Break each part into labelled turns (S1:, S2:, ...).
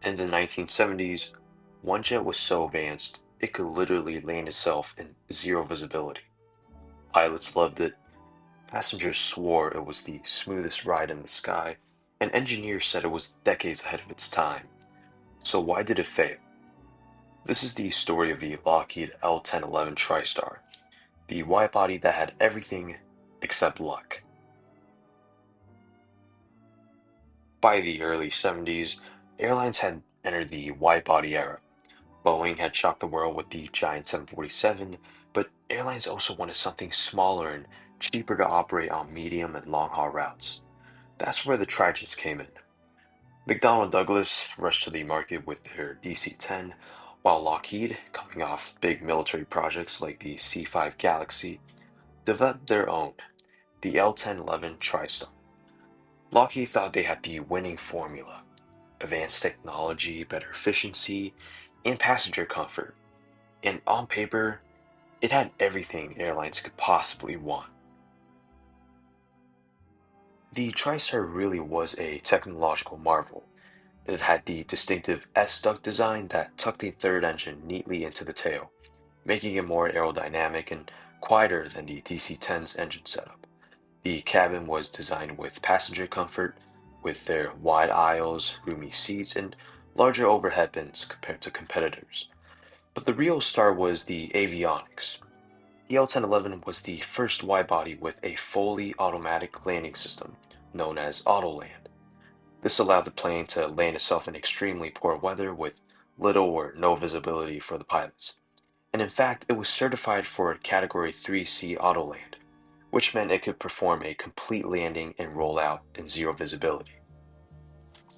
S1: In the 1970s, one jet was so advanced it could literally land itself in zero visibility. Pilots loved it, passengers swore it was the smoothest ride in the sky, and engineers said it was decades ahead of its time. So why did it fail? This is the story of the Lockheed L-1011 TriStar, the wide-body that had everything except luck. By the early 70s, airlines had entered the wide-body era. Boeing had shocked the world with the giant 747, but airlines also wanted something smaller and cheaper to operate on medium and long-haul routes. That's where the tragedies came in. McDonnell Douglas rushed to the market with their DC-10, while Lockheed, coming off big military projects like the C-5 Galaxy, developed their own, the L-1011 TriStar. Lockheed thought they had the winning formula: advanced technology, better efficiency, and passenger comfort. And on paper, it had everything airlines could possibly want. The TriStar really was a technological marvel. It had the distinctive S-duct design that tucked the third engine neatly into the tail, making it more aerodynamic and quieter than the DC-10's engine setup. The cabin was designed with passenger comfort, with their wide aisles, roomy seats, and larger overhead bins compared to competitors. But the real star was the avionics. The L-1011 was the first wide-body with a fully automatic landing system, known as Autoland. This allowed the plane to land itself in extremely poor weather with little or no visibility for the pilots. And in fact, it was certified for Category 3C Autoland, which meant it could perform a complete landing and roll out in zero visibility.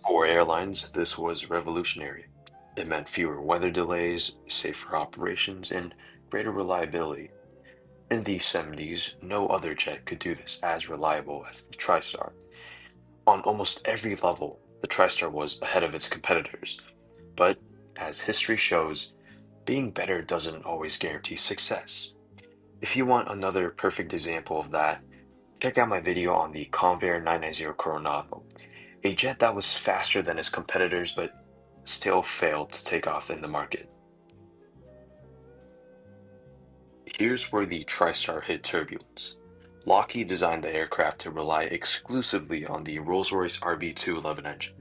S1: For airlines, this was revolutionary. It meant fewer weather delays, safer operations, and greater reliability. In the 70s, no other jet could do this as reliable as the TriStar. On almost every level, the TriStar was ahead of its competitors. But, as history shows, being better doesn't always guarantee success. If you want another perfect example of that, check out my video on the Convair 990 Coronado, a jet that was faster than its competitors but still failed to take off in the market. Here's where the TriStar hit turbulence. Lockheed designed the aircraft to rely exclusively on the Rolls-Royce RB211 engine.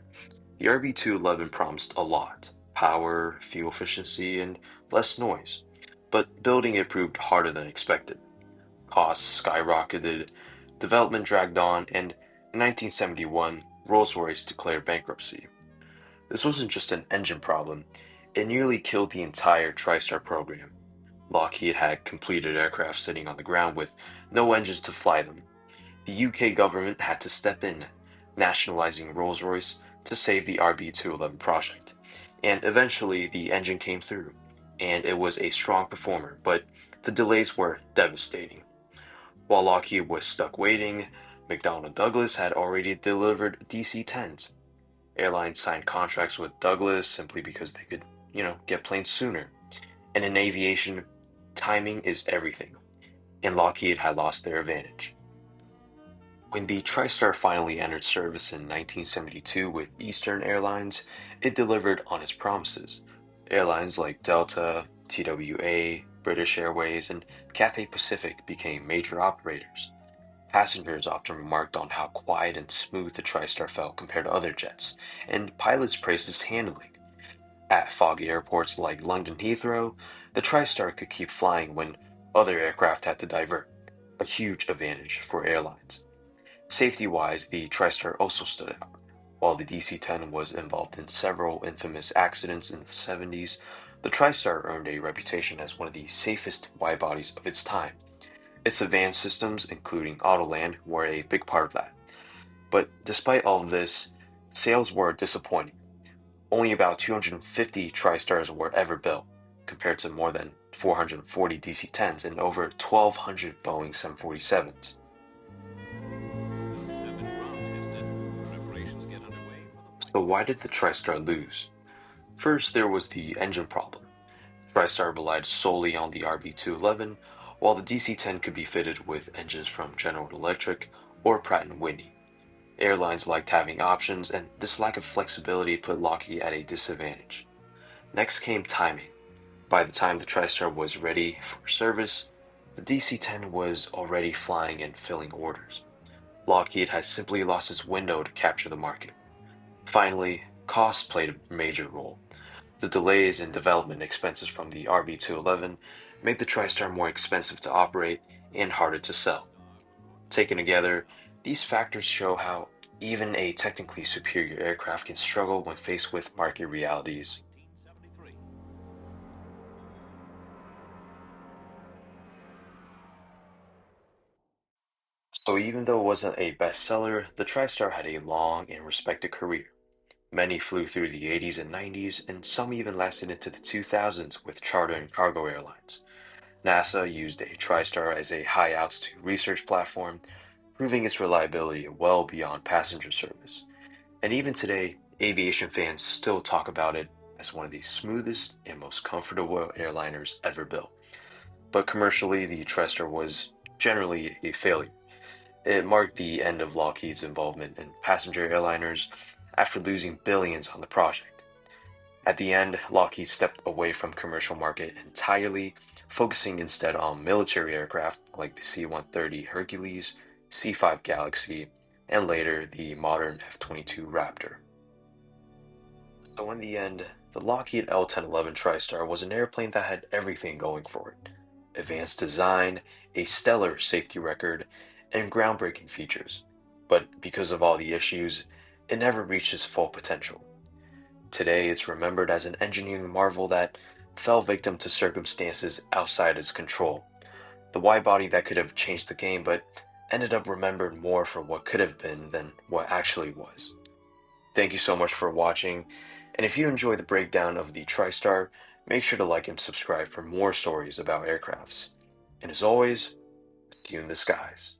S1: The RB211 promised a lot: power, fuel efficiency, and less noise. But building it proved harder than expected. Costs skyrocketed, development dragged on, and in 1971, Rolls-Royce declared bankruptcy. This wasn't just an engine problem, it nearly killed the entire TriStar program. Lockheed had completed aircraft sitting on the ground with no engines to fly them. The UK government had to step in, nationalizing Rolls-Royce to save the RB211 project. And eventually the engine came through, and it was a strong performer, but the delays were devastating. While Lockheed was stuck waiting, McDonnell Douglas had already delivered DC-10s. Airlines signed contracts with Douglas simply because they could, get planes sooner. And in aviation, timing is everything, and Lockheed had lost their advantage. When the TriStar finally entered service in 1972 with Eastern Airlines, it delivered on its promises. Airlines like Delta, TWA, British Airways, and Cathay Pacific became major operators. Passengers often remarked on how quiet and smooth the TriStar felt compared to other jets, and pilots praised its handling. At foggy airports like London Heathrow, the TriStar could keep flying when other aircraft had to divert, a huge advantage for airlines. Safety-wise, the TriStar also stood out. While the DC-10 was involved in several infamous accidents in the 70s, the TriStar earned a reputation as one of the safest wide-bodies of its time. Its advanced systems, including Autoland, were a big part of that. But despite all of this, sales were disappointing. Only about 250 TriStars were ever built, compared to more than 440 DC-10s and over 1,200 Boeing 747s. So why did the TriStar lose? First, there was the engine problem. TriStar relied solely on the RB211, while the DC-10 could be fitted with engines from General Electric or Pratt& Whitney. Airlines liked having options, and this lack of flexibility put Lockheed at a disadvantage. Next came timing. By the time the TriStar was ready for service, the DC-10 was already flying and filling orders. Lockheed had simply lost its window to capture the market. Finally, cost played a major role. The delays in development expenses from the RB211 made the TriStar more expensive to operate and harder to sell. Taken together, these factors show how even a technically superior aircraft can struggle when faced with market realities. So even though it wasn't a bestseller, the TriStar had a long and respected career. Many flew through the 80s and 90s, and some even lasted into the 2000s with charter and cargo airlines. NASA used a TriStar as a high altitude research platform, proving its reliability well beyond passenger service. And even today, aviation fans still talk about it as one of the smoothest and most comfortable airliners ever built. But commercially, the TriStar was generally a failure. It marked the end of Lockheed's involvement in passenger airliners after losing billions on the project. At the end, Lockheed stepped away from commercial market entirely, focusing instead on military aircraft like the C-130 Hercules, C-5 Galaxy, and later the modern F-22 Raptor. So in the end, the Lockheed L-1011 TriStar was an airplane that had everything going for it. Advanced design, a stellar safety record, and groundbreaking features. But because of all the issues, it never reached its full potential. Today, it's remembered as an engineering marvel that fell victim to circumstances outside its control. The wide body that could have changed the game, but ended up remembered more for what could have been than what actually was. Thank you so much for watching, and if you enjoyed the breakdown of the TriStar, make sure to like and subscribe for more stories about aircrafts. And as always, see you in the skies.